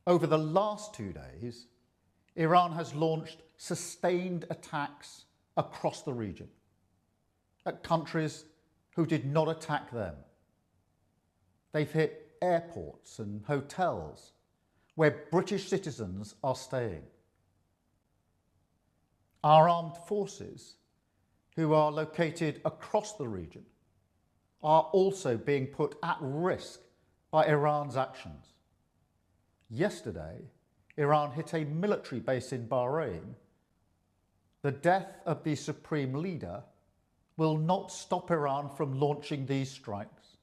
Over the last 2 days, Iran has launched sustained attacks across the region at countries who did not attack them. They've hit airports and hotels where British citizens are staying. Our armed forces, who are located across the region, are also being put at risk by Iran's actions. Yesterday, Iran hit a military base in Bahrain. The death of the supreme leader will not stop Iran from launching these strikes.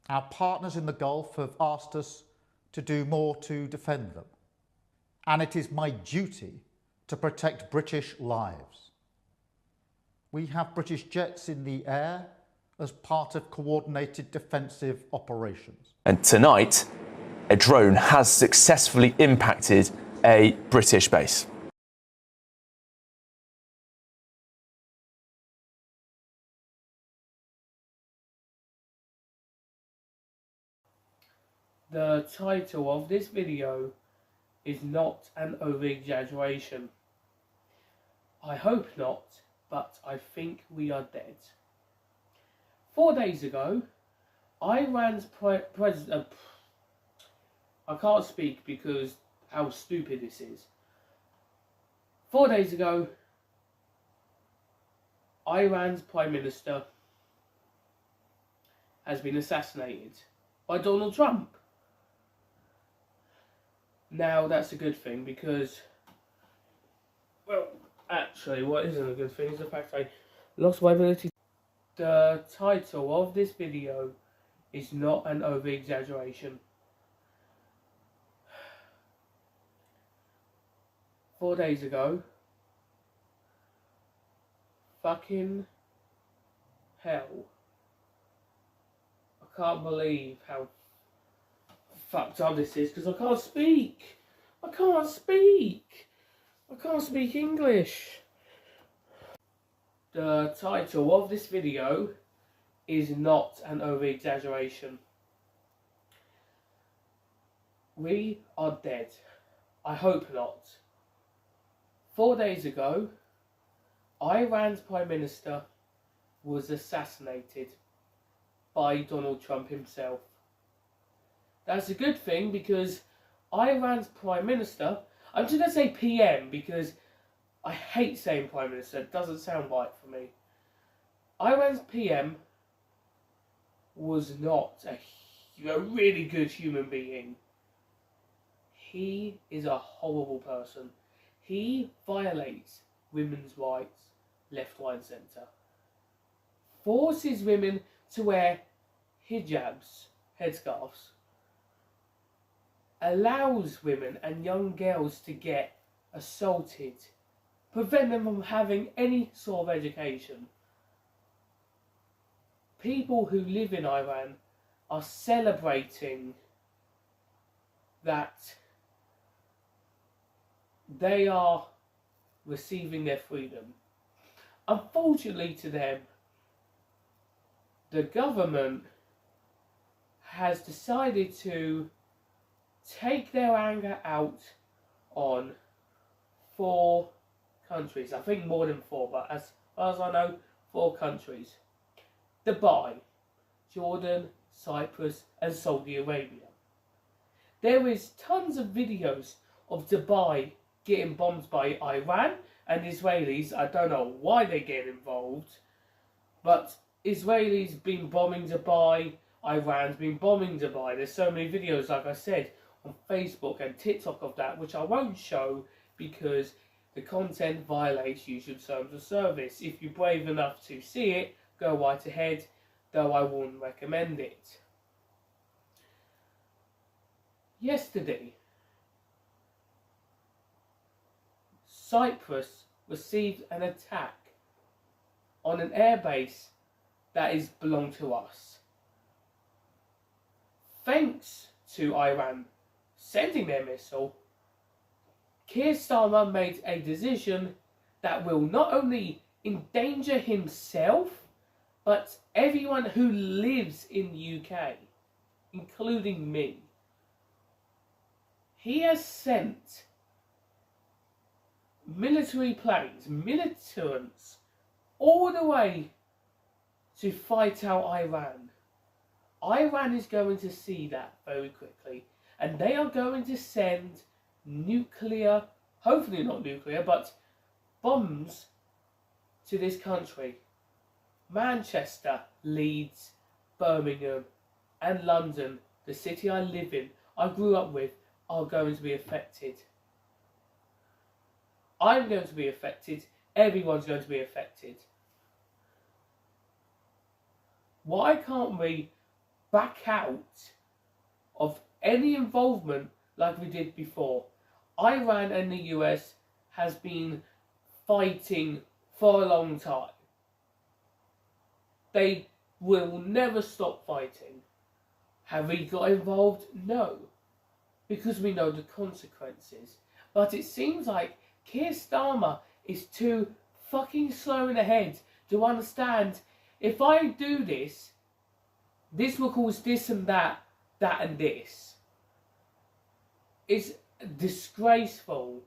Our partners in the Gulf have asked us to do more to defend them, and it is my duty to protect British lives. We have British jets in the air as part of coordinated defensive operations. And tonight, a drone has successfully impacted a British base. The title of this video is not an over-exaggeration. I hope not, but I think we are dead. 4 days ago, Iran's president... I can't speak because how stupid this is. 4 days ago, Iran's Prime Minister has been assassinated by Donald Trump. Now that's a good thing because, well, actually what isn't a good thing is the fact I lost my ability. The title of this video is not an over-exaggeration. 4 days ago, fucking hell, I can't believe how fucked up this is because I can't speak. I can't speak English. The title of this video is not an over-exaggeration. We are dead. I hope not. 4 days ago, Iran's Prime Minister was assassinated by Donald Trump himself. That's a good thing because Iran's Prime Minister, I'm just going to say PM because I hate saying Prime Minister, it doesn't sound right for me. Iran's PM was not a really good human being. He is a horrible person. He violates women's rights left, right and centre. Forces women to wear hijabs, headscarves. Allows women and young girls to get assaulted. Prevent them from having any sort of education. People who live in Iran are celebrating that they are receiving their freedom. Unfortunately to them, the government has decided to take their anger out on 4 countries. I think more than 4, but as far as I know, 4 countries. Dubai, Jordan, Cyprus and Saudi Arabia. There is tons of videos of Dubai getting bombed by Iran and Israelis. I don't know why they get involved, but Israelis been bombing Dubai, Iran's been bombing Dubai. There's so many videos, like I said, on Facebook and TikTok of that, which I won't show because the content violates YouTube terms of service. If you're brave enough to see it, go right ahead, though I wouldn't recommend it. Yesterday, Cyprus received an attack on an airbase that belonged to us. Thanks to Iran sending their missile, Keir Starmer made a decision that will not only endanger himself, but everyone who lives in the UK, including me. he has sent military planes, militants, all the way to fight out Iran. Iran is going to see that very quickly, and they are going to send nuclear, hopefully not nuclear, but bombs to this country. Manchester, Leeds, Birmingham, and London, the city I live in, I grew up with, are going to be affected. I'm going to be affected. Everyone's going to be affected. Why can't we back out of any involvement like we did before? Iran and the US has been fighting for a long time. They will never stop fighting. Have we got involved? No. Because we know the consequences. But it seems like Keir Starmer is too fucking slow in the head to understand, if I do this, this will cause this and that and this. It's disgraceful.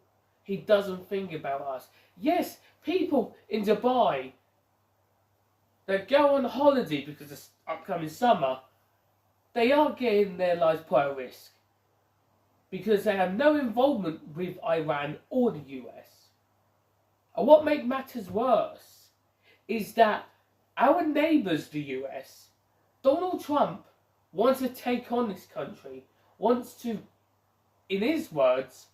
He doesn't think about us. Yes, people in Dubai that go on holiday because it's upcoming summer, they are getting their lives put at risk because they have no involvement with Iran or the US. And what makes matters worse is that our neighbours, the US, Donald Trump wants to take on this country, wants to, in his words,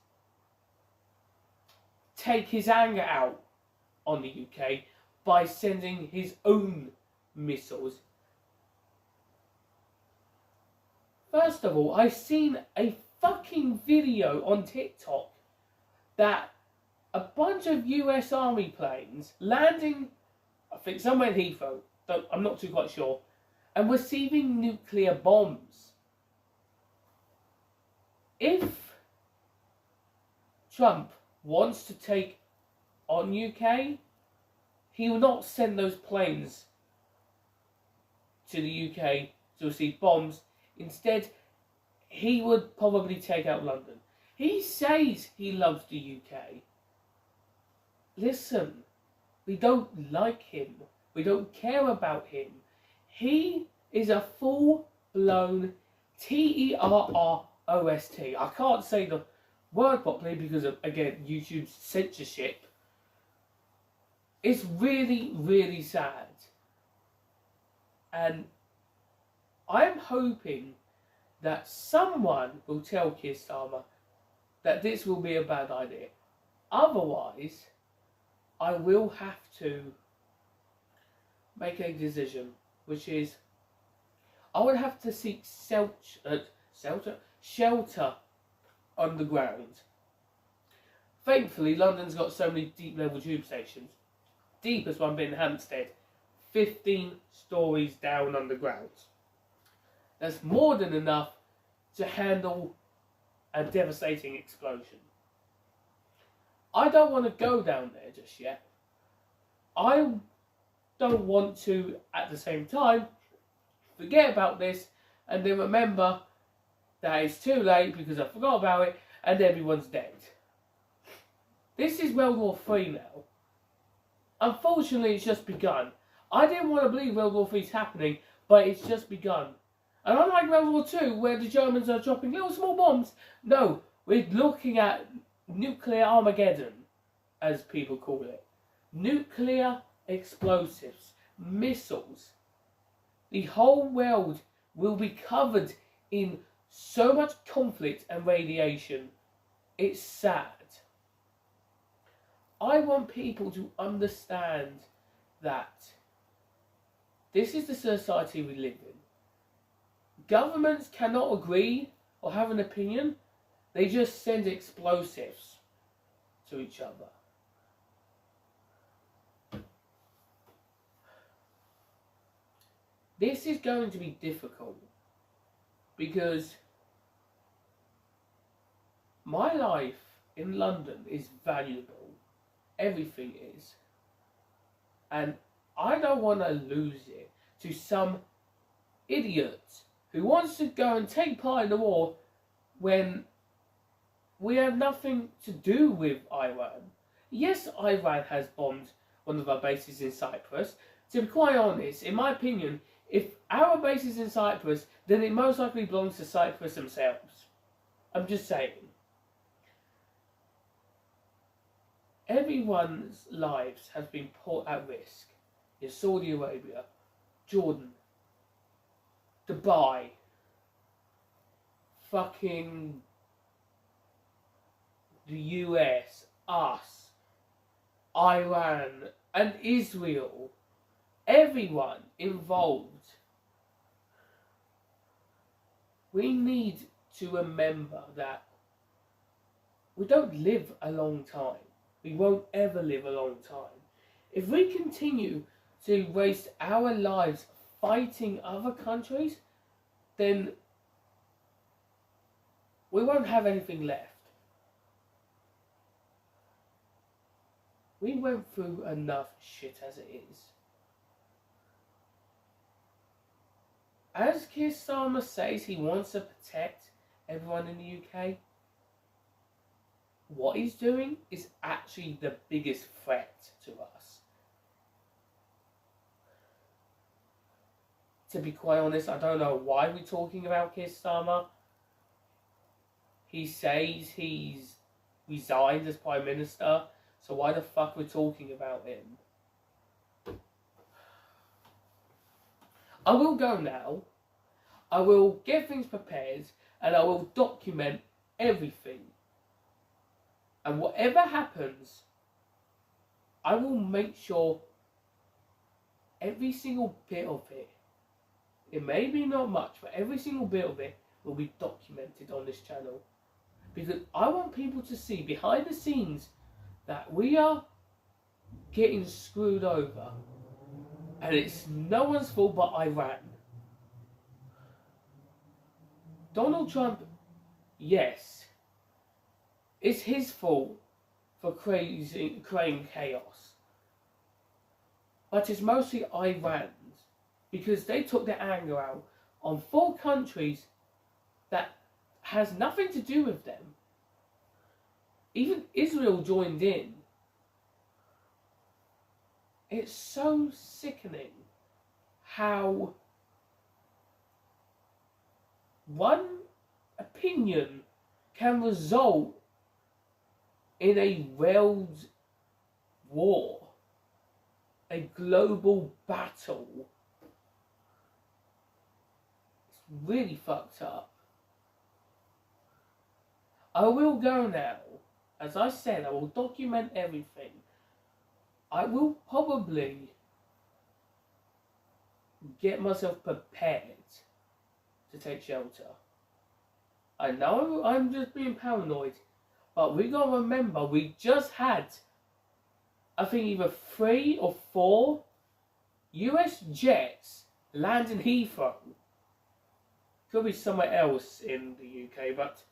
take his anger out on the UK by sending his own missiles. First of all, I've seen a fucking video on TikTok that a bunch of US Army planes landing, I think somewhere in Heathrow, I'm not too quite sure, and receiving nuclear bombs. If Trump wants to take on UK, he will not send those planes to the UK to receive bombs. Instead, he would probably take out London. He says he loves the UK. Listen, we don't like him. We don't care about him. He is a full-blown terrorist. I can't say the word properly because of, again, YouTube's censorship. It's really, really sad. And I'm hoping that someone will tell Keir Starmer that this will be a bad idea. Otherwise, I will have to make a decision, which is I would have to seek shelter underground. Thankfully, London's got so many deep level tube stations. Deepest one being Hampstead, 15 stories down underground. That's more than enough to handle a devastating explosion. I don't want to go down there just yet. I don't want to, at the same time, forget about this and then remember that it's too late because I forgot about it and everyone's dead. This is World War III now. Unfortunately, it's just begun. I didn't want to believe World War III is happening, but it's just begun. And unlike World War II, where the Germans are dropping little small bombs, no, we're looking at nuclear Armageddon, as people call it. Nuclear explosives, missiles. The whole world will be covered in so much conflict and radiation. It's sad. I want people to understand that this is the society we live in. Governments cannot agree or have an opinion. They just send explosives to each other. This is going to be difficult because my life in London is valuable. Everything is. And I don't want to lose it to some idiot who wants to go and take part in the war when we have nothing to do with Iran. Yes, Iran has bombed one of our bases in Cyprus. To be quite honest, in my opinion, if our base is in Cyprus, then it most likely belongs to Cyprus themselves. I'm just saying. Everyone's lives have been put at risk in Saudi Arabia, Jordan, Dubai, fucking the US, us, Iran, and Israel. Everyone involved. We need to remember that we don't live a long time. We won't ever live a long time. If we continue to waste our lives fighting other countries, then we won't have anything left. We went through enough shit as it is. As Keir Starmer says he wants to protect everyone in the UK, what he's doing is actually the biggest threat to us. To be quite honest, I don't know why we're talking about Keir Starmer. He says he's resigned as Prime Minister, so why the fuck we're talking about him? I will go now. I will get things prepared and I will document everything. And whatever happens, I will make sure every single bit of it may be not much, but every single bit of it will be documented on this channel. Because I want people to see behind the scenes that we are getting screwed over. And it's no one's fault but Iran. Donald Trump, yes, it's his fault for creating chaos. But it's mostly Iran's, because they took their anger out on 4 countries that has nothing to do with them. Even Israel joined in. It's so sickening how one opinion can result in a world war, a global battle. It's really fucked up. I will go now. As I said, I will document everything. I will probably get myself prepared to take shelter. I know I'm just being paranoid, but we gotta remember we just had, I think either 3 or 4 US jets land in Heathrow. Could be somewhere else in the UK, but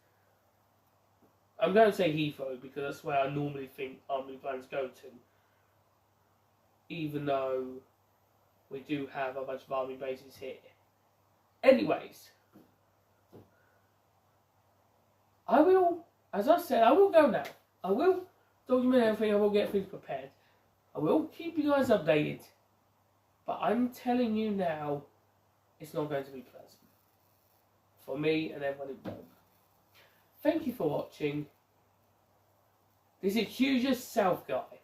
I'm going to say Heathrow because that's where I normally think army planes go to. Even though we do have a bunch of army bases here. Anyways, I will, as I said, I will go now. I will document everything, I will get things prepared. I will keep you guys updated. But I'm telling you now, it's not going to be pleasant. For me and everyone involved. Thank you for watching. This is Huge's South Guy.